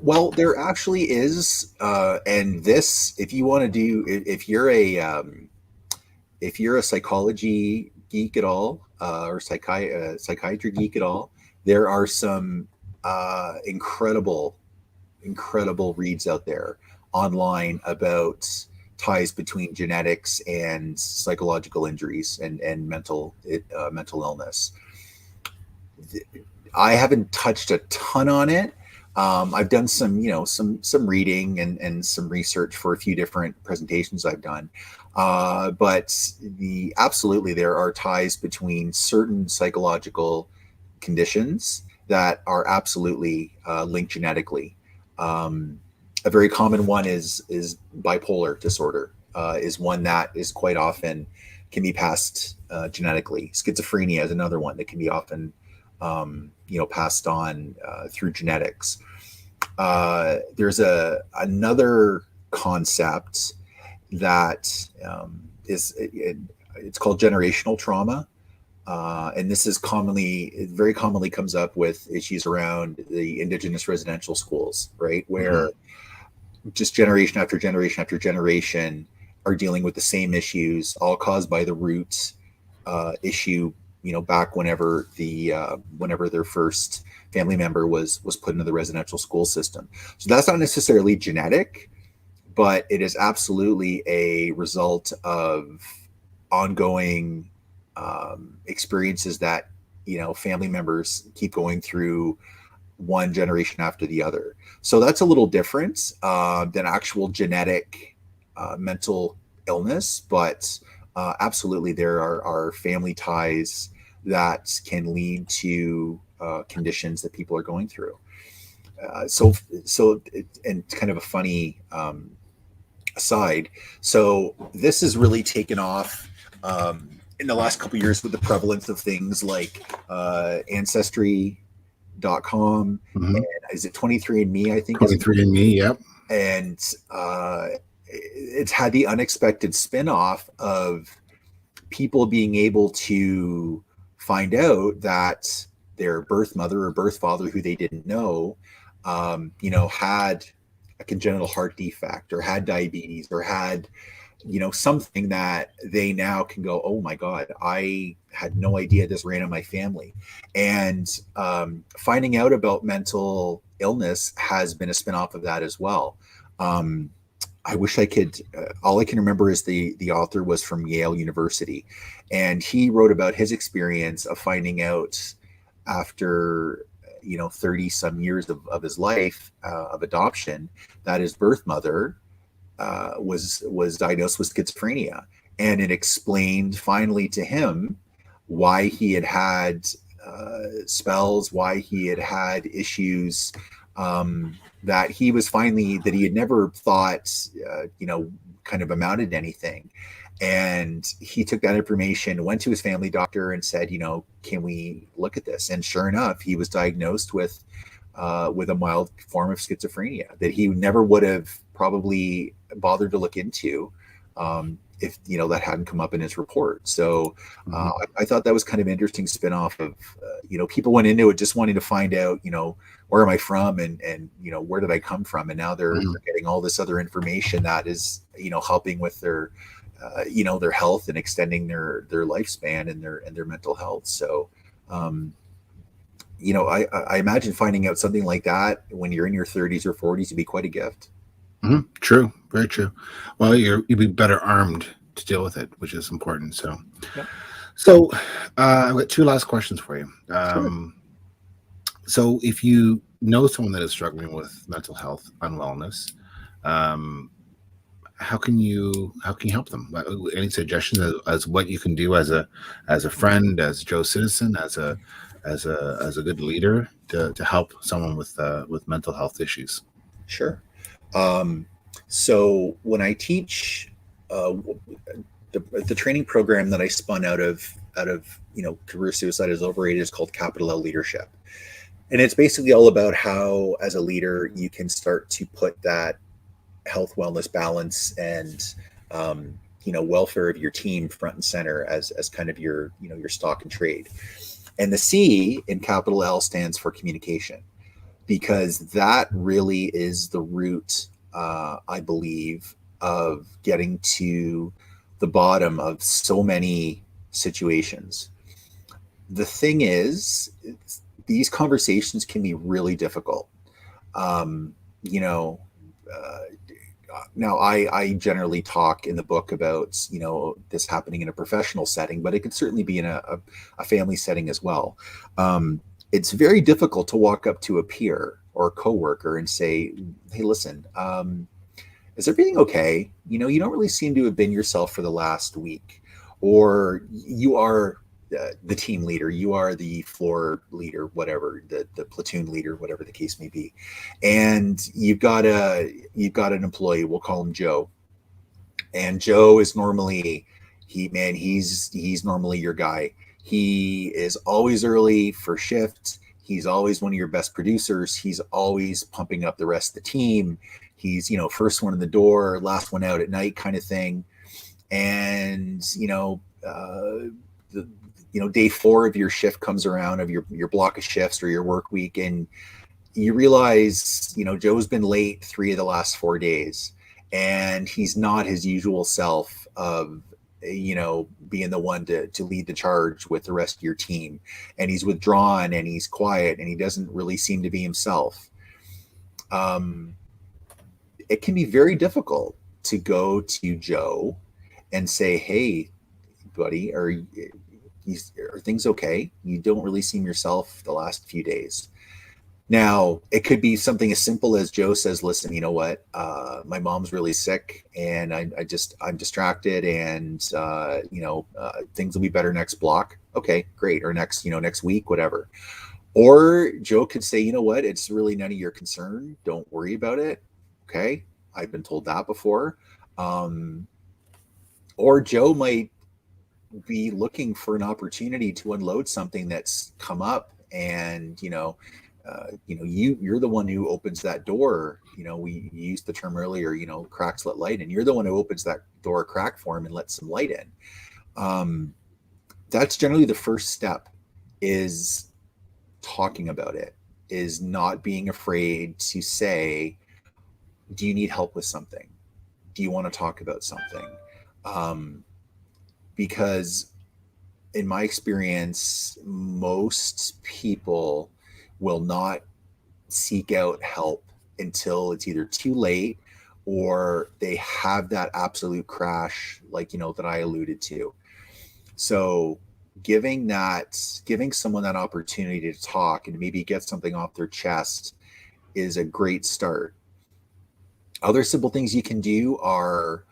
Well, there actually is, and this, if you want to do, if you're a psychology geek at all, or psychiatry geek at all, there are some incredible reads out there online about ties between genetics and psychological injuries and mental illness. I haven't touched a ton on it. I've done some reading and some research for a few different presentations I've done. But absolutely there are ties between certain psychological conditions that are absolutely linked genetically. A very common one is bipolar disorder, is one that is quite often can be passed genetically. Schizophrenia is another one that can be often passed on through genetics. There's another concept that it's called generational trauma. And this is very commonly comes up with issues around the Indigenous residential schools, right? Where just generation after generation after generation are dealing with the same issues, all caused by the root issue, back whenever their first family member was put into the residential school system. So that's not necessarily genetic, but it is absolutely a result of ongoing experiences that family members keep going through one generation after the other. So that's a little different than actual genetic mental illness, but absolutely there are family ties that can lead to conditions that people are going through. So and kind of a funny aside. So this has really taken off in the last couple of years with the prevalence of things like Ancestry.com. And is it 23andMe? I think 23andMe. Yep. And it's had the unexpected spinoff of people being able to find out that their birth mother or birth father, who they didn't know, had a congenital heart defect or had diabetes or had, something that they now can go, oh my God, I had no idea this ran in my family. And finding out about mental illness has been a spinoff of that as well. I wish I could, all I can remember is the author was from Yale University, and he wrote about his experience of finding out after 30 some years of his life of adoption that his birth mother was diagnosed with schizophrenia. And it explained finally to him why he had spells, why he had issues that he had never thought kind of amounted to anything. And he took that information, went to his family doctor and said, can we look at this? And sure enough, he was diagnosed with a mild form of schizophrenia that he never would have probably bothered to look into if that hadn't come up in his report. So I thought that was kind of an interesting spinoff of people went into it just wanting to find out where am I from and where did I come from, and now they're getting all this other information that is helping with their their health and extending their lifespan and their mental health. So I imagine finding out something like that when you're in your 30s or 40s would be quite a gift. True, very true. Well, you'll be better armed to deal with it, which is important. So, so I've got two last questions for you. Sure. So, if you know someone that is struggling with mental health unwellness, how can you help them? Any suggestions as what you can do as a friend, as Joe citizen, as a good leader to help someone with mental health issues? Sure. So when I teach the training program that I spun out of career suicide is overrated is called Capital L Leadership, and it's basically all about how as a leader you can start to put that health, wellness, balance, and welfare of your team front and center as kind of your your stock and trade. And the C in Capital L stands for communication, because that really is the root, I believe, of getting to the bottom of so many situations. The thing is, these conversations can be really difficult. Um, you know, Now I generally talk in the book about this happening in a professional setting, but it could certainly be in a family setting as well. It's very difficult to walk up to a peer or a coworker and say, "Hey, listen, is everything okay? You don't really seem to have been yourself for the last week, or you are the team leader, you are the floor leader, whatever, the platoon leader, whatever the case may be, and you've got an employee. We'll call him Joe, and Joe is normally he's normally your guy. He is always early for shift. He's always one of your best producers. He's always pumping up the rest of the team. He's first one in the door, last one out at night, kind of thing. And day 4 of your shift comes around, of your block of shifts or your work week, and you realize Joe's been late 3 of the last 4 days, and he's not his usual self of being the one to lead the charge with the rest of your team, and he's withdrawn and he's quiet and he doesn't really seem to be himself. It can be very difficult to go to Joe and say, "Hey, buddy, are things okay? You don't really seem yourself the last few days." Now, it could be something as simple as Joe says, "Listen, you know what? My mom's really sick, and I'm distracted, and things will be better next block." Okay, great. Or next week, whatever. Or Joe could say, "You know what? It's really none of your concern. Don't worry about it." Okay, I've been told that before. Or Joe might be looking for an opportunity to unload something that's come up, and you're the one who opens that door. We used the term earlier, cracks let light in. You're the one who opens that door crack for him and lets some light in. That's generally the first step, is talking about it, is not being afraid to say, "Do you need help with something? Do you want to talk about something?" Because in my experience, most people will not seek out help until it's either too late or they have that absolute crash, like that I alluded to. So giving someone that opportunity to talk and maybe get something off their chest is a great start. Other simple things you can do are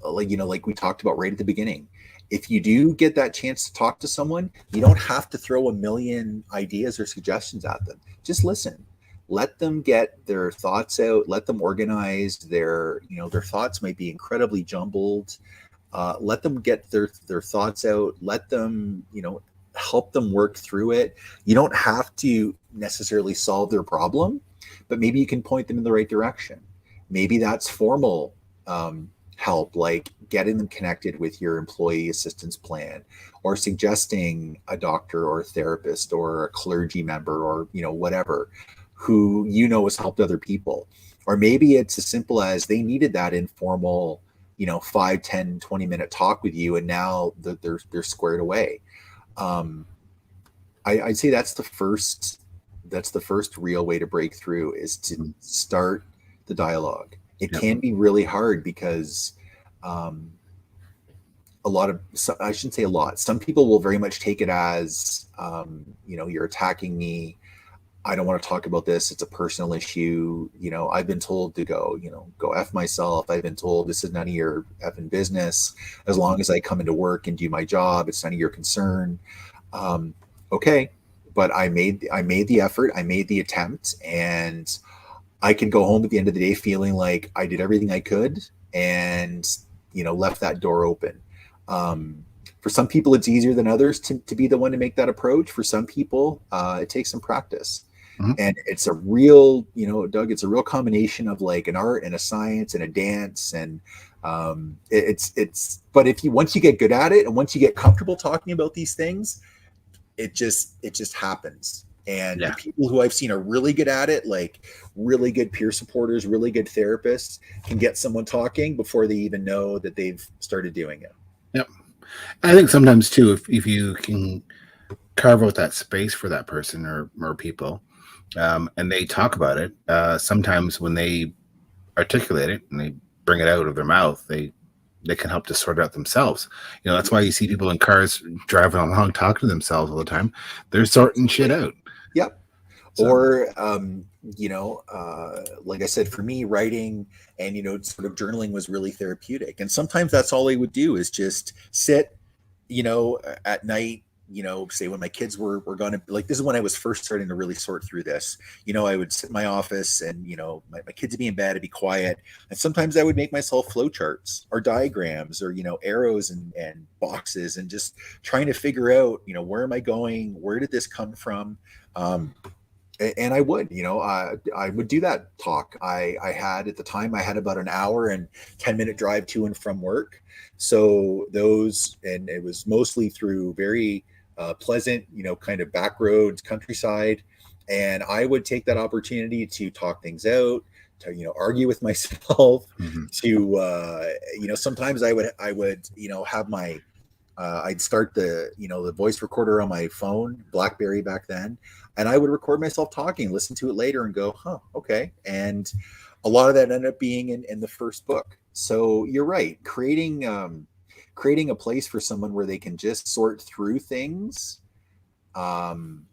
like we talked about right at the beginning. If you do get that chance to talk to someone, you don't have to throw a million ideas or suggestions at them. Just listen. Let them get their thoughts out. Let them organize their thoughts might be incredibly jumbled. Let them get their thoughts out. Let them, help them work through it. You don't have to necessarily solve their problem, but maybe you can point them in the right direction. Maybe that's formal help, like getting them connected with your employee assistance plan, or suggesting a doctor or a therapist or a clergy member, or whatever, who has helped other people. Or maybe it's as simple as they needed that informal 5, 10, 20 minute talk with you, and now they're squared away. I'd say that's the first real way to break through, is to start the dialogue. It Yep. can be really hard because I shouldn't say a lot. Some people will very much take it as, you're attacking me. I don't want to talk about this. It's a personal issue. I've been told to go F myself. I've been told this is none of your effing business. As long as I come into work and do my job, it's none of your concern. Okay. But I made the effort. I made the attempt, and I can go home at the end of the day feeling like I did everything I could, and, left that door open. For some people, it's easier than others to be the one to make that approach. For some people, it takes some practice. Mm-hmm. And it's a real, Doug, it's a real combination of like an art and a science and a dance. And but once you get good at it, and once you get comfortable talking about these things, it just happens. And the people who I've seen are really good at it, like really good peer supporters, really good therapists, can get someone talking before they even know that they've started doing it. Yep. I think sometimes too, if you can carve out that space for that person or people, and they talk about it, sometimes when they articulate it and they bring it out of their mouth, they can help to sort it out themselves. That's why you see people in cars driving along talking to themselves all the time. They're sorting shit out. Yep. So. Or, like I said, for me, writing and, sort of journaling was really therapeutic. And sometimes that's all I would do, is just sit, at night, say when my kids were going to, like, this is when I was first starting to really sort through this. I would sit in my office, and, my kids would be in bed, I'd be quiet. And sometimes I would make myself flowcharts or diagrams or, arrows and boxes, and just trying to figure out, where am I going? Where did this come from? And I would, I would do that talk. I had, at the time, I had about an hour and 10-minute drive to and from work. So and it was mostly through very pleasant, kind of back roads, countryside. And I would take that opportunity to talk things out, to, argue with myself, to, sometimes I would, have my, I'd start the voice recorder on my phone, BlackBerry back then, and I would record myself talking, listen to it later, and go, okay. And a lot of that ended up being in the first book. So you're right, creating a place for someone where they can just sort through things. Even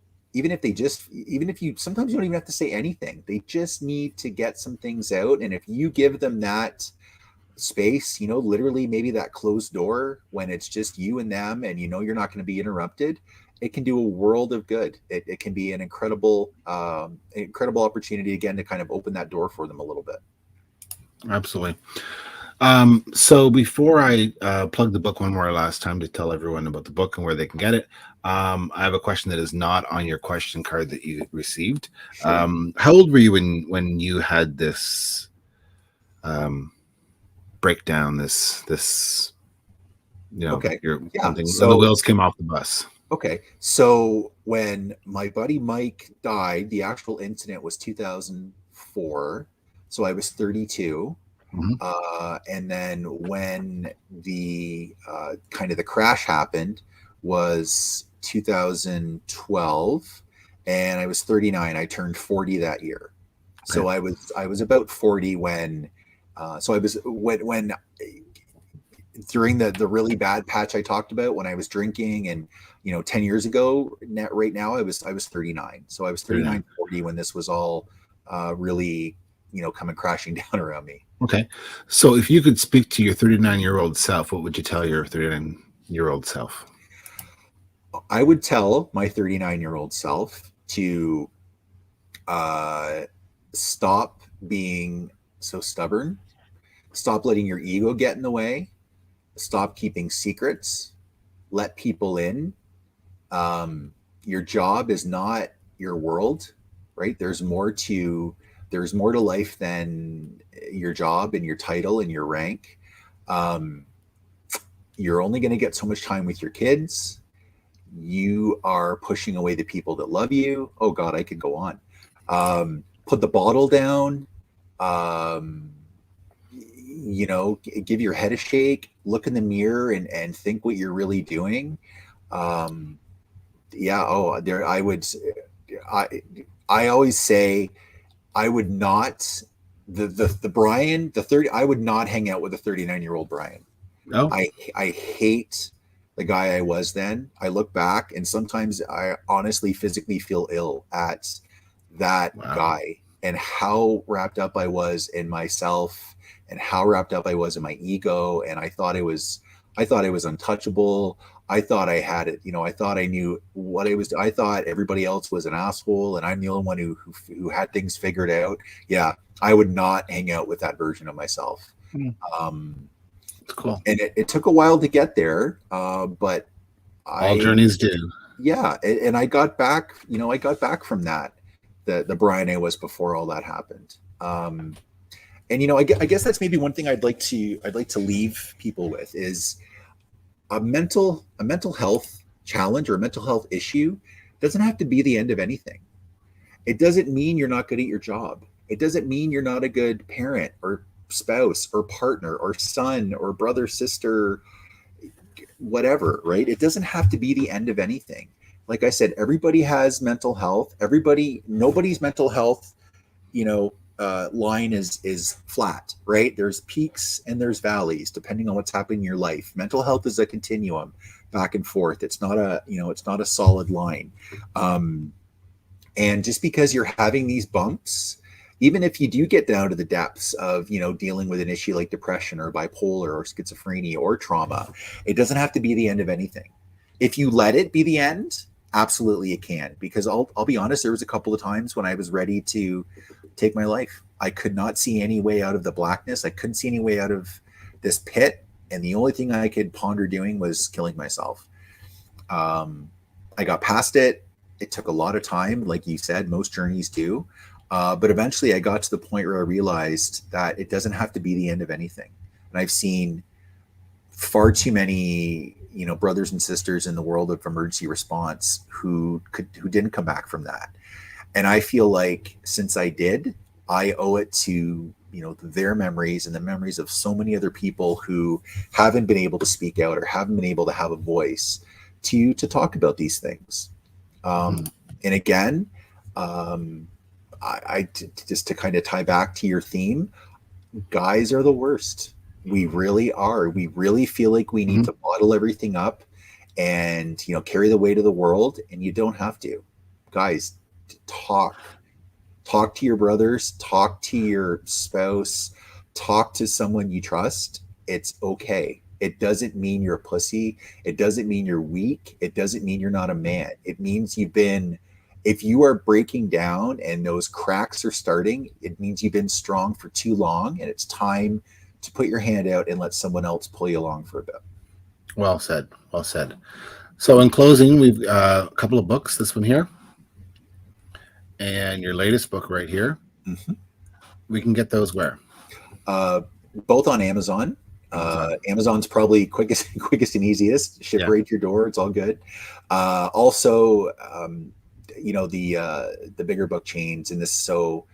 if you sometimes you don't even have to say anything, they just need to get some things out. And if you give them that space, literally maybe that closed door, when it's just you and them, and you're not going to be interrupted, it can do a world of good. It can be an incredible opportunity, again, to kind of open that door for them a little bit. Absolutely. So before I plug the book one more last time to tell everyone about the book and where they can get it, I have a question that is not on your question card that you received. Sure. How old were you when you had this breakdown? This okay. Something, so the wheels came off the bus. Okay, so when my buddy Mike died, the actual incident was 2004. So I was 32. Mm-hmm. And then when the kind of the crash happened was 2012, and I was 39. I turned 40 that year. Okay. So I was about 40 when during the really bad patch I talked about, when I was drinking, and 10 years ago, right now, I was 39. So I was 39, 40 when this was all really coming crashing down around me. Okay. So if you could speak to your 39-year-old self, what would you tell your 39-year-old self? I would tell my 39-year-old self to stop being so stubborn, stop letting your ego get in the way, stop keeping secrets, let people in. Your job is not your world, right? There's more to life than your job and your title and your rank. You're only going to get so much time with your kids. You are pushing away the people that love you. Oh God, I could go on. Put the bottle down. Give your head a shake, look in the mirror and think what you're really doing. I always say I would not, the Brian, the 30, I would not hang out with a 39-year-old Brian. No. I hate the guy I was then. I look back and sometimes I honestly physically feel ill at that guy and how wrapped up I was in myself and how wrapped up I was in my ego. And I thought I was untouchable. I thought I had it. I thought I knew what I was. I thought everybody else was an asshole and I'm the only one who had things figured out. Yeah. I would not hang out with that version of myself. It's cool. And it took a while to get there. But all journeys do. Yeah. And I got back, I got back from that, the Brian I was before all that happened. And I guess that's maybe one thing I'd like to leave people with is a mental health challenge or a mental health issue doesn't have to be the end of anything. It doesn't mean you're not good at your job. It doesn't mean you're not a good parent or spouse or partner or son or brother, sister, whatever, right? It doesn't have to be the end of anything. Like I said, everybody has mental health. Nobody's mental health, line is flat, right? There's peaks and there's valleys depending on what's happening in your life. Mental health is a continuum back and forth. It's not a solid line. And just because you're having these bumps, even if you do get down to the depths of, dealing with an issue like depression or bipolar or schizophrenia or trauma, it doesn't have to be the end of anything. If you let it be the end, absolutely it can. Because I'll be honest, there was a couple of times when I was ready to take my life. I could not see any way out of the blackness. I couldn't see any way out of this pit. And the only thing I could ponder doing was killing myself. I got past it. It took a lot of time. Like you said, most journeys do. But eventually I got to the point where I realized that it doesn't have to be the end of anything. And I've seen far too many, brothers and sisters in the world of emergency response who didn't come back from that. And I feel like since I did, I owe it to, their memories and the memories of so many other people who haven't been able to speak out or haven't been able to have a voice to talk about these things. And again, I just to kind of tie back to your theme, guys are the worst. We really are. We really feel like we need to bottle everything up and, carry the weight of the world, and you don't have to. Guys, talk to your brothers, talk to your spouse, talk to someone you trust. It's okay. It doesn't mean you're a pussy. It doesn't mean you're weak. It doesn't mean you're not a man. It means if you are breaking down and those cracks are starting, it means you've been strong for too long and it's time to put your hand out and let someone else pull you along for a bit. Well said. Well said. So in closing, we've a couple of books, this one here and your latest book right here. We can get those where? Both on Amazon. Amazon's probably quickest and easiest. Ship right to your door. It's all good. Also, the bigger book chains and this. So,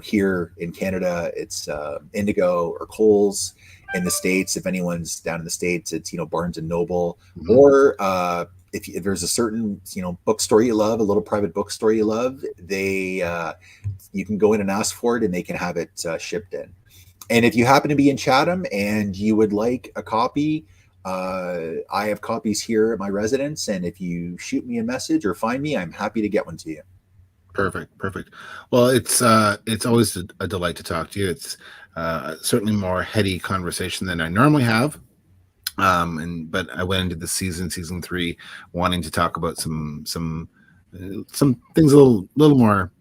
here in Canada, it's Indigo or Kohl's. In the States, if anyone's down in the States, it's, Barnes and Noble. Or if there's a certain, bookstore you love, a little private bookstore you love, you can go in and ask for it and they can have it shipped in. And if you happen to be in Chatham and you would like a copy, I have copies here at my residence. And if you shoot me a message or find me, I'm happy to get one to you. Perfect. Well, it's always a delight to talk to you. It's certainly more heady conversation than I normally have. But I went into the season 3, wanting to talk about some things a little more,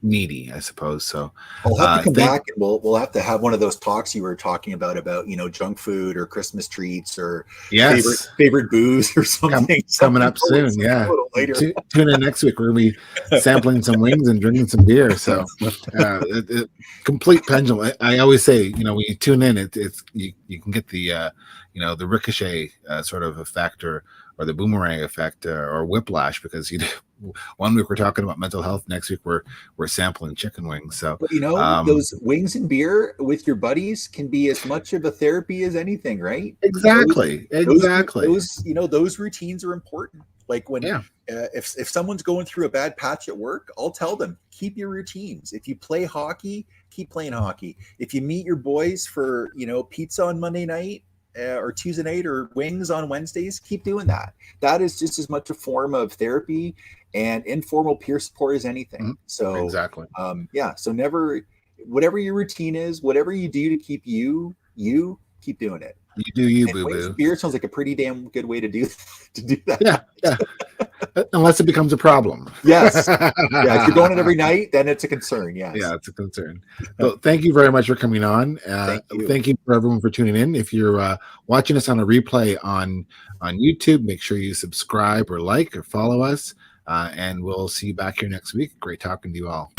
needy, I suppose. So I'll have to come thank back and we'll have to have one of those talks you were talking about, you know, junk food or Christmas treats or yes. favorite booze or something. Coming Something up soon. a Yeah. little later. Tune in next week. We're going to be sampling some wings and drinking some beer. So, complete pendulum. I always say, you know, when you tune in, it's you can get the, you know, the ricochet sort of effect or the boomerang effect or whiplash, because one week we're talking about mental health, next week we're sampling chicken wings. So, But you know, those wings and beer with your buddies can be as much of a therapy as anything, right? exactly. Those you know, those routines are important. Like when Yeah. if someone's going through a bad patch at work, I'll tell them, keep your routines. If you play hockey, keep playing hockey. If you meet your boys for, you know, pizza on Monday night or Tuesday night or wings on Wednesdays, keep doing that. That is just as much a form of therapy and informal peer support as anything. So Exactly. yeah, so never, whatever your routine is, whatever you do to keep you keep doing it. You do you, And boo wings boo. and beer sounds like a pretty damn good way to do that. Yeah. Unless it becomes a problem. Yes. Yeah, if you're going in every night, then it's a concern. Yes. Yeah, it's a concern. So thank you very much for coming on. Thank you. For everyone for tuning in. If you're watching us on a replay on YouTube, make sure you subscribe or like or follow us. And we'll see you back here next week. Great talking to you all.